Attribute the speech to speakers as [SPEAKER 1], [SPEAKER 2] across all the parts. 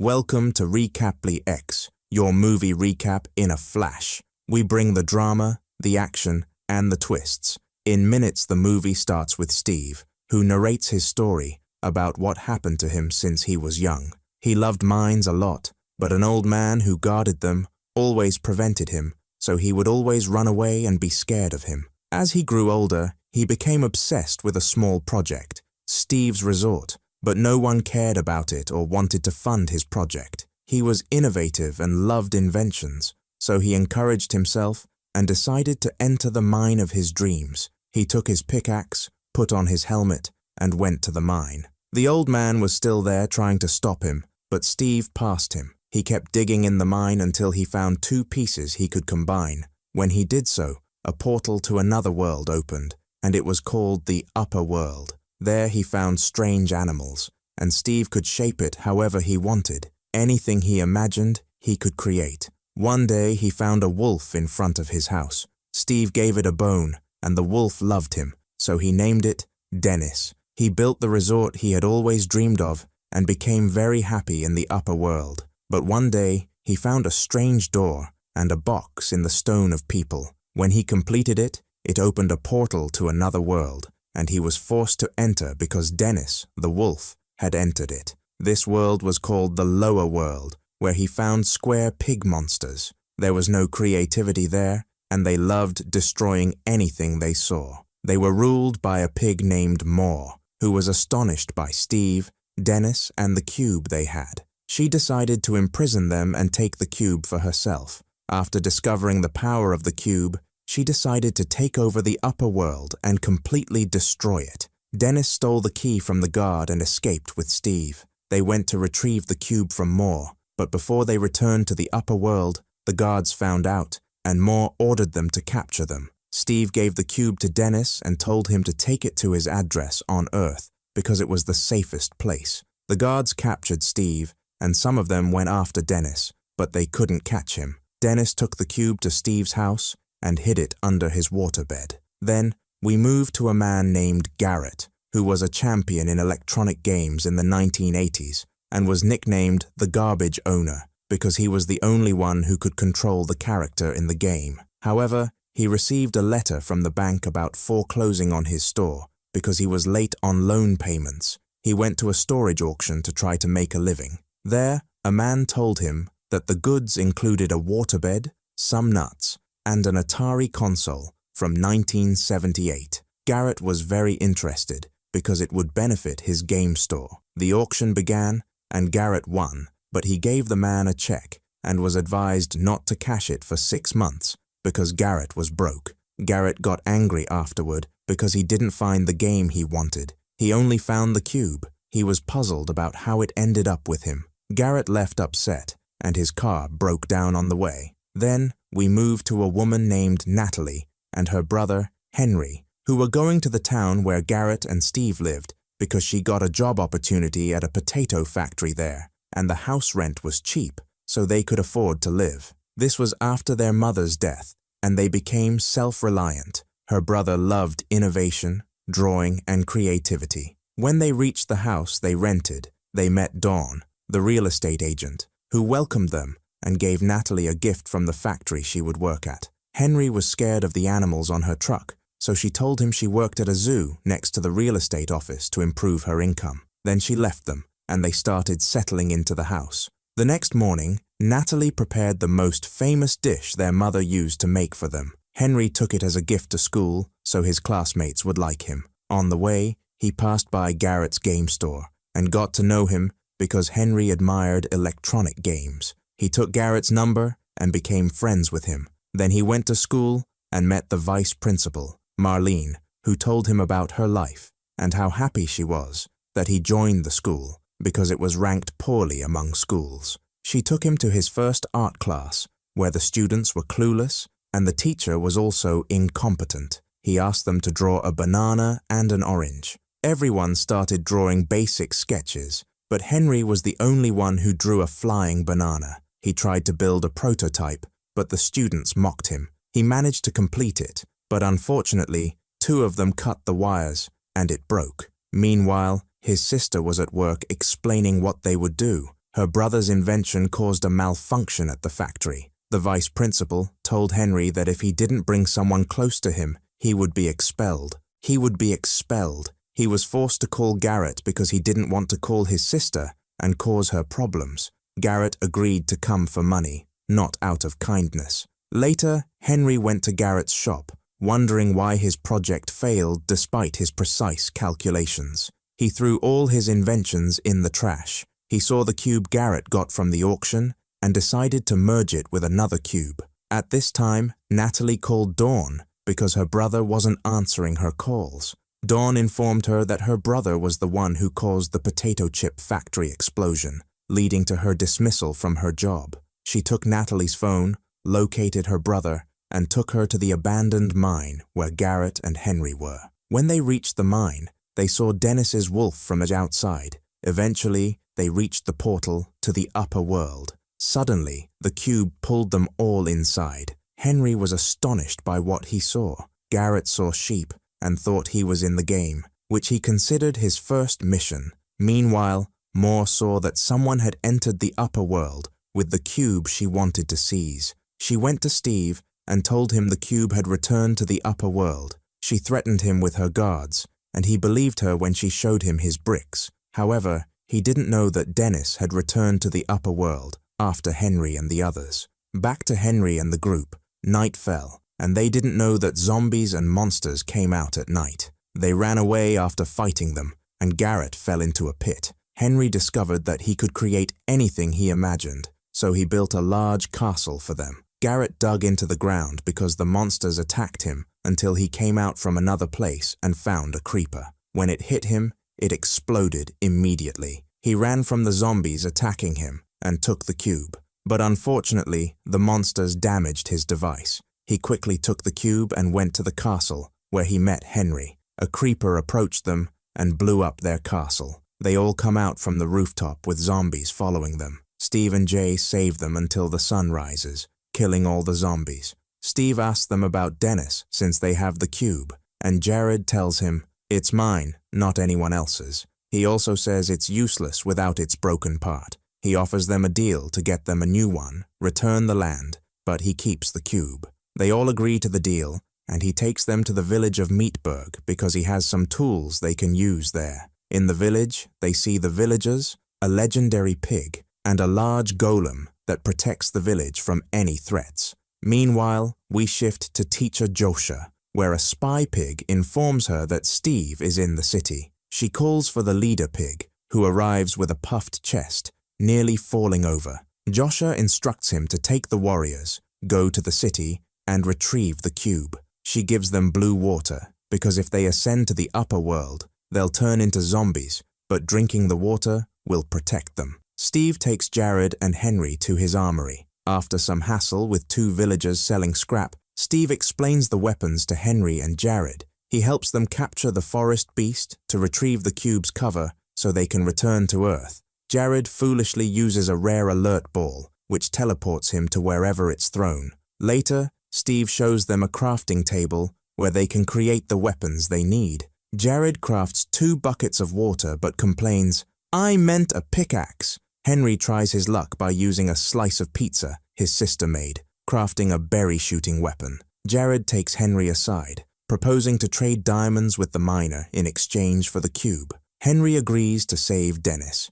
[SPEAKER 1] Welcome to Recaply X, your movie recap in a flash. We bring the drama, the action, and the twists. In minutes, the movie starts with Steve, who narrates his story about what happened to him since he was young. He loved mines a lot, but an old man who guarded them always prevented him, so he would always run away and be scared of him. As he grew older, he became obsessed with a small project, Steve's Resort, but no one cared about it or wanted to fund his project. He was innovative and loved inventions, so he encouraged himself and decided to enter the mine of his dreams. He took his pickaxe, put on his helmet, and went to the mine. The old man was still there trying to stop him, but Steve passed him. He kept digging in the mine until he found two pieces he could combine. When he did so, a portal to another world opened, and it was called the Upper World. There he found strange animals, and Steve could shape it however he wanted. Anything he imagined, he could create. One day he found a wolf in front of his house. Steve gave it a bone, and the wolf loved him, so he named it Dennis. He built the resort he had always dreamed of and became very happy in the upper world. But one day he found a strange door and a box in the Stone of People. When he completed it, it opened a portal to another world, and he was forced to enter because Dennis, the wolf, had entered it. This world was called the Lower World, where he found square pig monsters. There was no creativity there, and they loved destroying anything they saw. They were ruled by a pig named Moore, who was astonished by Steve, Dennis, and the cube they had. She decided to imprison them and take the cube for herself. After discovering the power of the cube, she decided to take over the upper world and completely destroy it. Dennis stole the key from the guard and escaped with Steve. They went to retrieve the cube from Moore, but before they returned to the upper world, the guards found out, and Moore ordered them to capture them. Steve gave the cube to Dennis and told him to take it to his address on Earth because it was the safest place. The guards captured Steve, and some of them went after Dennis, but they couldn't catch him. Dennis took the cube to Steve's house and hid it under his waterbed. Then, we moved to a man named Garrett, who was a champion in electronic games in the 1980s and was nicknamed the Garbage Owner because he was the only one who could control the character in the game. However, he received a letter from the bank about foreclosing on his store because he was late on loan payments. He went to a storage auction to try to make a living. There, a man told him that the goods included a waterbed, some nuts, and an Atari console from 1978. Garrett was very interested because it would benefit his game store. The auction began, and Garrett won, but he gave the man a check and was advised not to cash it for 6 months because Garrett was broke. Garrett got angry afterward because he didn't find the game he wanted. He only found the cube. He was puzzled about how it ended up with him. Garrett left upset, and his car broke down on the way. Then, we moved to a woman named Natalie and her brother, Henry, who were going to the town where Garrett and Steve lived because she got a job opportunity at a potato factory there, and the house rent was cheap, so they could afford to live. This was after their mother's death, and they became self-reliant. Her brother loved innovation, drawing, and creativity. When they reached the house they rented, they met Dawn, the real estate agent, who welcomed them and gave Natalie a gift from the factory she would work at. Henry was scared of the animals on her truck, so she told him she worked at a zoo next to the real estate office to improve her income. Then she left them, and they started settling into the house. The next morning, Natalie prepared the most famous dish their mother used to make for them. Henry took it as a gift to school so his classmates would like him. On the way, he passed by Garrett's game store and got to know him because Henry admired electronic games. He took Garrett's number and became friends with him. Then he went to school and met the vice principal, Marlene, who told him about her life and how happy she was that he joined the school because it was ranked poorly among schools. She took him to his first art class, where the students were clueless and the teacher was also incompetent. He asked them to draw a banana and an orange. Everyone started drawing basic sketches, but Henry was the only one who drew a flying banana. He tried to build a prototype, but the students mocked him. He managed to complete it, but unfortunately, 2 of them cut the wires, and it broke. Meanwhile, his sister was at work explaining what they would do. Her brother's invention caused a malfunction at the factory. The vice principal told Henry that if he didn't bring someone close to him, he would be expelled. He would be expelled. He was forced to call Garrett because he didn't want to call his sister and cause her problems. Garrett agreed to come for money, not out of kindness. Later, Henry went to Garrett's shop, wondering why his project failed despite his precise calculations. He threw all his inventions in the trash. He saw the cube Garrett got from the auction and decided to merge it with another cube. At this time, Natalie called Dawn because her brother wasn't answering her calls. Dawn informed her that her brother was the one who caused the potato chip factory explosion, leading to her dismissal from her job. She took Natalie's phone, located her brother, and took her to the abandoned mine where Garrett and Henry were. When they reached the mine, they saw Dennis's wolf from outside. Eventually, they reached the portal to the upper world. Suddenly, the cube pulled them all inside. Henry was astonished by what he saw. Garrett saw sheep and thought he was in the game, which he considered his first mission. Meanwhile, Moore saw that someone had entered the upper world with the cube she wanted to seize. She went to Steve and told him the cube had returned to the upper world. She threatened him with her guards, and he believed her when she showed him his bricks. However, he didn't know that Dennis had returned to the upper world after Henry and the others. Back to Henry and the group, night fell, and they didn't know that zombies and monsters came out at night. They ran away after fighting them, and Garrett fell into a pit. Henry discovered that he could create anything he imagined, so he built a large castle for them. Garrett dug into the ground because the monsters attacked him until he came out from another place and found a creeper. When it hit him, it exploded immediately. He ran from the zombies attacking him and took the cube. But unfortunately, the monsters damaged his device. He quickly took the cube and went to the castle, where he met Henry. A creeper approached them and blew up their castle. They all come out from the rooftop with zombies following them. Steve and Jay save them until the sun rises, killing all the zombies. Steve asks them about Dennis since they have the cube, and Jared tells him, "It's mine, not anyone else's." He also says it's useless without its broken part. He offers them a deal to get them a new one, return the land, but he keeps the cube. They all agree to the deal, and he takes them to the village of Meatburg because he has some tools they can use there. In the village, they see the villagers, a legendary pig, and a large golem that protects the village from any threats. Meanwhile, we shift to Teacher Josha, where a spy pig informs her that Steve is in the city. She calls for the leader pig, who arrives with a puffed chest, nearly falling over. Josha instructs him to take the warriors, go to the city, and retrieve the cube. She gives them blue water, because if they ascend to the upper world, they'll turn into zombies, but drinking the water will protect them. Steve takes Jared and Henry to his armory. After some hassle with two villagers selling scrap, Steve explains the weapons to Henry and Jared. He helps them capture the forest beast to retrieve the cube's cover so they can return to Earth. Jared foolishly uses a rare alert ball, which teleports him to wherever it's thrown. Later, Steve shows them a crafting table where they can create the weapons they need. Jared crafts 2 buckets of water but complains, "I meant a pickaxe." Henry tries his luck by using a slice of pizza his sister made, crafting a berry-shooting weapon. Jared takes Henry aside, proposing to trade diamonds with the miner in exchange for the cube. Henry agrees to save Dennis.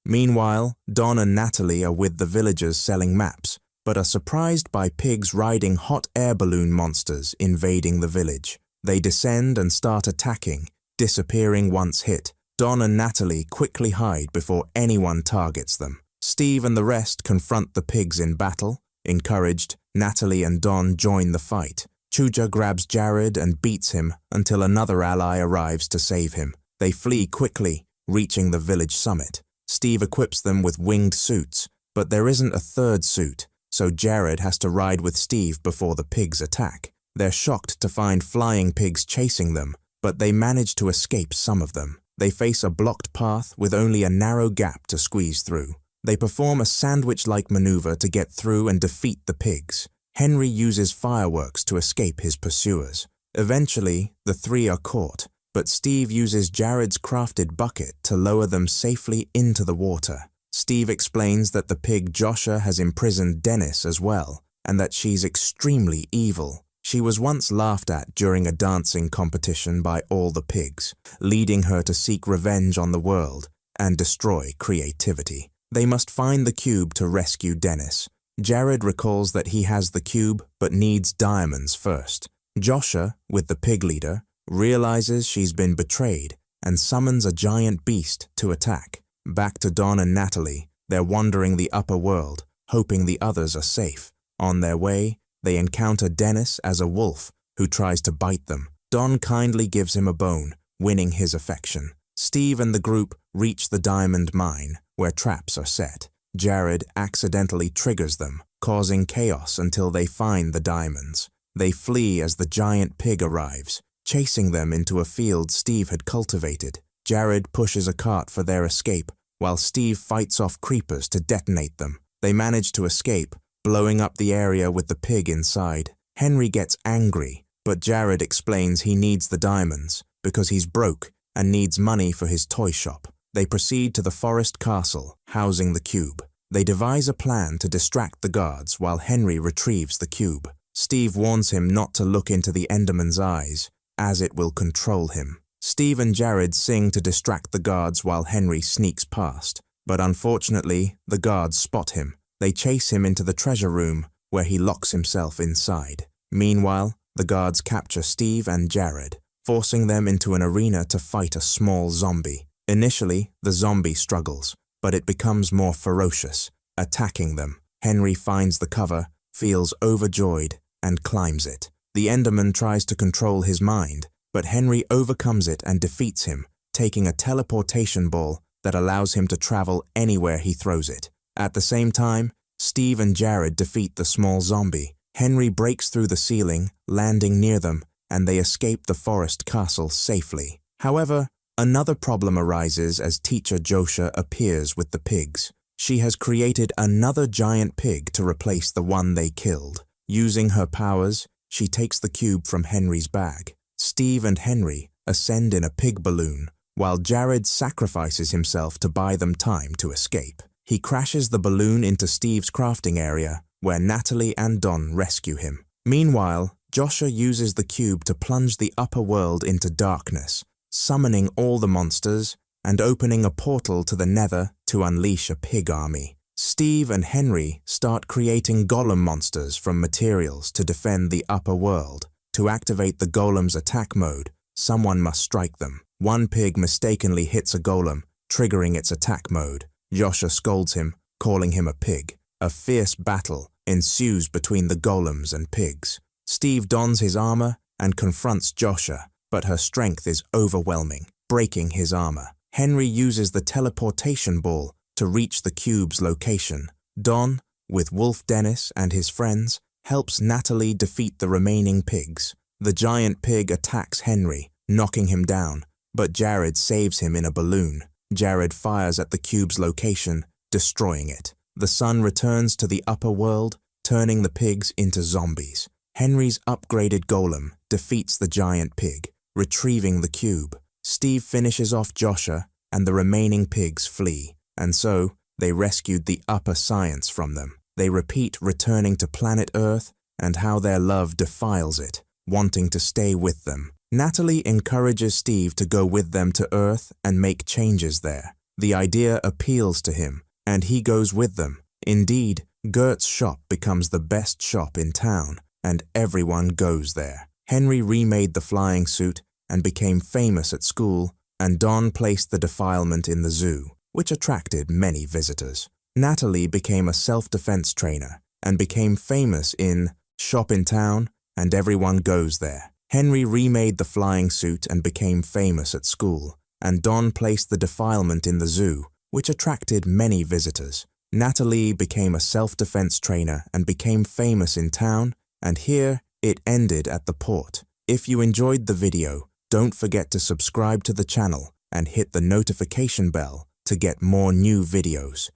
[SPEAKER 1] Meanwhile, Don and Natalie are with the villagers selling maps, but are surprised by pigs riding hot air balloon monsters invading the village. They descend and start attacking, disappearing once hit. Don and Natalie quickly hide before anyone targets them. Steve and the rest confront the pigs in battle. Encouraged, Natalie and Don join the fight. Chuja grabs Jared and beats him until another ally arrives to save him. They flee quickly, reaching the village summit. Steve equips them with winged suits, but there isn't a third suit, so Jared has to ride with Steve before the pigs attack. They're shocked to find flying pigs chasing them, but they manage to escape some of them. They face a blocked path with only a narrow gap to squeeze through. They perform a sandwich-like maneuver to get through and defeat the pigs. Henry uses fireworks to escape his pursuers. Eventually, the 3 are caught, but Steve uses Jared's crafted bucket to lower them safely into the water. Steve explains that the pig Joshua has imprisoned Dennis as well, and that she's extremely evil. She was once laughed at during a dancing competition by all the pigs, leading her to seek revenge on the world and destroy creativity. They must find the cube to rescue Dennis. Jared recalls that he has the cube but needs diamonds first. Joshua, with the pig leader, realizes she's been betrayed and summons a giant beast to attack. Back to Don and Natalie, they're wandering the upper world, hoping the others are safe. On their way, they encounter Dennis as a wolf who tries to bite them. Don kindly gives him a bone, winning his affection. Steve and the group reach the diamond mine, where traps are set. Jared accidentally triggers them, causing chaos until they find the diamonds. They flee as the giant pig arrives, chasing them into a field Steve had cultivated. Jared pushes a cart for their escape, while Steve fights off creepers to detonate them. They manage to escape, blowing up the area with the pig inside. Henry gets angry, but Jared explains he needs the diamonds because he's broke and needs money for his toy shop. They proceed to the forest castle, housing the cube. They devise a plan to distract the guards while Henry retrieves the cube. Steve warns him not to look into the Enderman's eyes, as it will control him. Steve and Jared sing to distract the guards while Henry sneaks past, but unfortunately, the guards spot him. They chase him into the treasure room, where he locks himself inside. Meanwhile, the guards capture Steve and Jared, forcing them into an arena to fight a small zombie. Initially, the zombie struggles, but it becomes more ferocious, attacking them. Henry finds the cover, feels overjoyed, and climbs it. The Enderman tries to control his mind, but Henry overcomes it and defeats him, taking a teleportation ball that allows him to travel anywhere he throws it. At the same time, Steve and Jared defeat the small zombie. Henry breaks through the ceiling, landing near them, and they escape the forest castle safely. However, another problem arises as teacher Joshua appears with the pigs. She has created another giant pig to replace the one they killed. Using her powers, she takes the cube from Henry's bag. Steve and Henry ascend in a pig balloon, while Jared sacrifices himself to buy them time to escape. He crashes the balloon into Steve's crafting area, where Natalie and Don rescue him. Meanwhile, Joshua uses the cube to plunge the upper world into darkness, summoning all the monsters and opening a portal to the Nether to unleash a pig army. Steve and Henry start creating golem monsters from materials to defend the upper world. To activate the golem's attack mode, someone must strike them. One pig mistakenly hits a golem, triggering its attack mode. Joshua scolds him, calling him a pig. A fierce battle ensues between the golems and pigs. Steve dons his armor and confronts Joshua, but her strength is overwhelming, breaking his armor. Henry uses the teleportation ball to reach the cube's location. Don, with Wolf Dennis and his friends, helps Natalie defeat the remaining pigs. The giant pig attacks Henry, knocking him down, but Jared saves him in a balloon. Jared fires at the cube's location, destroying it. The sun returns to the upper world, turning the pigs into zombies. Henry's upgraded golem defeats the giant pig, retrieving the cube. Steve finishes off Joshua, and the remaining pigs flee, and so they rescued the upper science from them. They repeat returning to planet Earth and how their love defiles it, wanting to stay with them. Natalie encourages Steve to go with them to Earth and make changes there. The idea appeals to him, and he goes with them. Indeed, Gert's shop becomes the best shop in town, and everyone goes there. Henry remade the flying suit and became famous at school, and Don placed the defilement in the zoo, which attracted many visitors. Natalie became a self-defense trainer and became famous in Shop in Town, and everyone goes there. Henry remade the flying suit and became famous at school, and Don placed the defilement in the zoo, which attracted many visitors. Natalie became a self-defense trainer and became famous in town, and here it ended at the port. If you enjoyed the video, don't forget to subscribe to the channel and hit the notification bell to get more new videos.